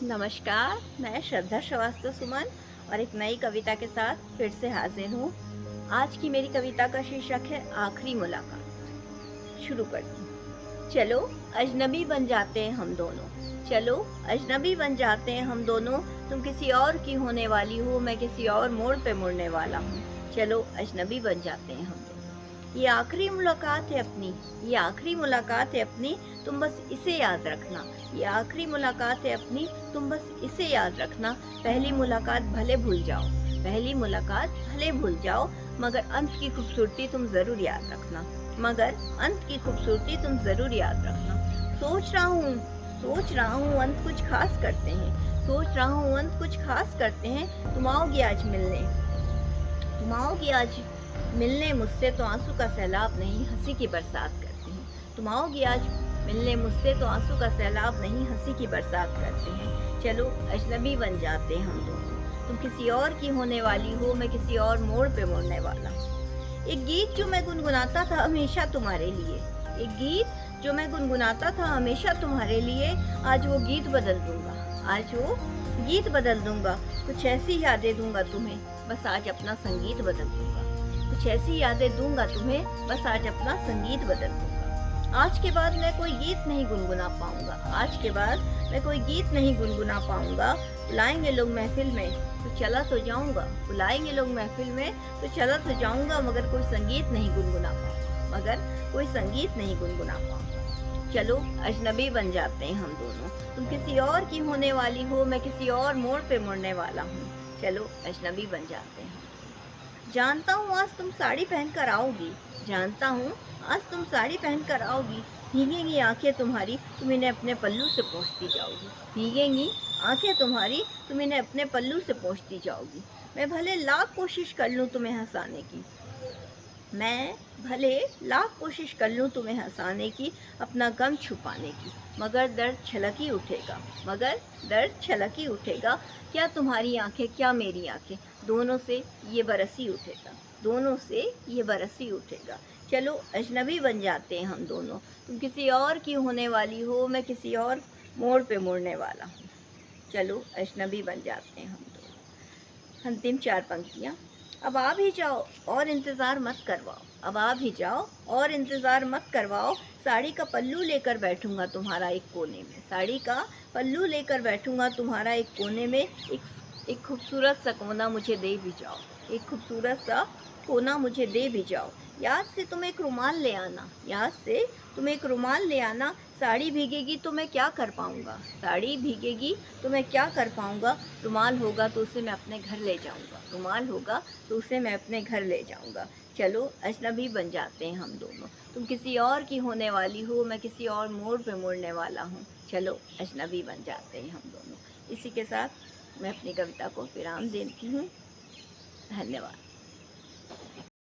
नमस्कार, मैं श्रद्धा श्रीवास्तव सुमन और एक नई कविता के साथ फिर से हाजिर हूँ। आज की मेरी कविता का शीर्षक है आखिरी मुलाकात। शुरू करती हूँ। चलो अजनबी बन जाते हैं हम दोनों। चलो अजनबी बन जाते हैं हम दोनों। तुम किसी और की होने वाली हो, मैं किसी और मोड़ पे मुड़ने वाला हूँ। चलो अजनबी बन जाते हैं हम दोनों। ये आखिरी मुलाकात है अपनी, ये आखिरी मुलाकात है अपनी, तुम बस इसे याद रखना। ये आखिरी मुलाकात है अपनी, तुम बस इसे याद रखना। पहली मुलाकात भले भूल जाओ, पहली मुलाकात भले भूल जाओ, मगर अंत की खूबसूरती तुम ज़रूर याद रखना। मगर अंत की खूबसूरती तुम ज़रूर याद रखना। सोच रहा हूँ अंत कुछ खास करते हैं, सोच रहा हूँ अंत कुछ खास करते हैं। तुम आओगी आज मिलने मुझसे तो आंसू का सैलाब नहीं, हंसी की बरसात करते हैं। तुम आओगी आज मिलने मुझसे तो आंसू का सैलाब नहीं, हंसी की बरसात करते हैं। चलो अजनबी बन जाते हैं हम दोनों। तुम किसी और की होने वाली हो, मैं किसी और मोड़ पे मुड़ने वाला हूँ। एक गीत जो मैं गुनगुनाता था हमेशा तुम्हारे लिए, एक गीत जो मैं गुनगुनाता था हमेशा तुम्हारे लिए, आज वो गीत बदल दूंगा, आज वो गीत बदल दूंगा। कुछ ऐसी यादें दूंगा तुम्हें, बस आज अपना संगीत बदल दूंगा। कुछ ऐसी यादें दूंगा तुम्हें, बस आज अपना संगीत बदल दूंगा। आज के बाद मैं कोई गीत नहीं गुनगुना पाऊंगा, आज के बाद मैं कोई गीत नहीं गुनगुना पाऊंगा। बुलाएंगे लोग महफिल में तो चला तो जाऊंगा, बुलाएंगे लोग महफिल में तो चला तो जाऊंगा, मगर कोई संगीत नहीं गुनगुना पाऊंगा, मगर कोई संगीत नहीं गुनगुना पाऊंगा। चलो अजनबी बन जाते हैं हम दोनों। तुम किसी और की होने वाली हो, मैं किसी और मोड़ पे मुड़ने वाला हूँ। चलो अजनबी बन जाते हैं। जानता हूँ आज तुम साड़ी पहनकर आओगी, जानता हूँ आज तुम साड़ी पहनकर आओगी। भीगेंगी आंखें तुम्हारी, तुम इन्हें अपने पल्लू से पोंछती जाओगी। भीगेंगी आंखें तुम्हारी, तुम इन्हें अपने पल्लू से पोंछती जाओगी। मैं भले लाख कोशिश कर लूँ तुम्हें हंसाने की, मैं भले लाख कोशिश कर लूँ तुम्हें हंसाने की, अपना गम छुपाने की, मगर दर्द छलक ही उठेगा, मगर दर्द छलक ही उठेगा। क्या तुम्हारी आंखें क्या मेरी आंखें, दोनों से ये बरस ही उठेगा, दोनों से ये बरस ही उठेगा। चलो अजनबी बन जाते हैं हम दोनों। तुम किसी और की होने वाली हो, मैं किसी और मोड़ पे मुड़ने वाला हूँ। चलो अजनबी बन जाते हैं हम दोनों। अंतिम चार पंक्तियाँ। अब आ भी जाओ और इंतज़ार मत करवाओ, अब आ भी जाओ और इंतज़ार मत करवाओ। साड़ी का पल्लू लेकर बैठूंगा तुम्हारा एक कोने में, साड़ी का पल्लू लेकर बैठूंगा तुम्हारा एक कोने में। एक खूबसूरत सा कोना मुझे दे भी जाओ, एक खूबसूरत सा कोना मुझे दे भी जाओ। याद से तुम एक रुमाल ले आना, याद से तुम एक रुमाल ले आना। साड़ी भीगेगी तो मैं क्या कर पाऊँगा, साड़ी भीगेगी तो मैं क्या कर पाऊँगा। रुमाल होगा तो उसे मैं अपने घर ले जाऊँगा, रुमाल होगा तो उसे मैं अपने घर ले जाऊँगा। चलो अजनबी बन जाते हैं हम दोनों। तुम किसी और की होने वाली हो, मैं किसी और मोड़ पे मुड़ने वाला हूँ। चलो अजनबी बन जाते हैं हम दोनों। इसी के साथ मैं अपनी कविता को विराम देती हूँ। धन्यवाद।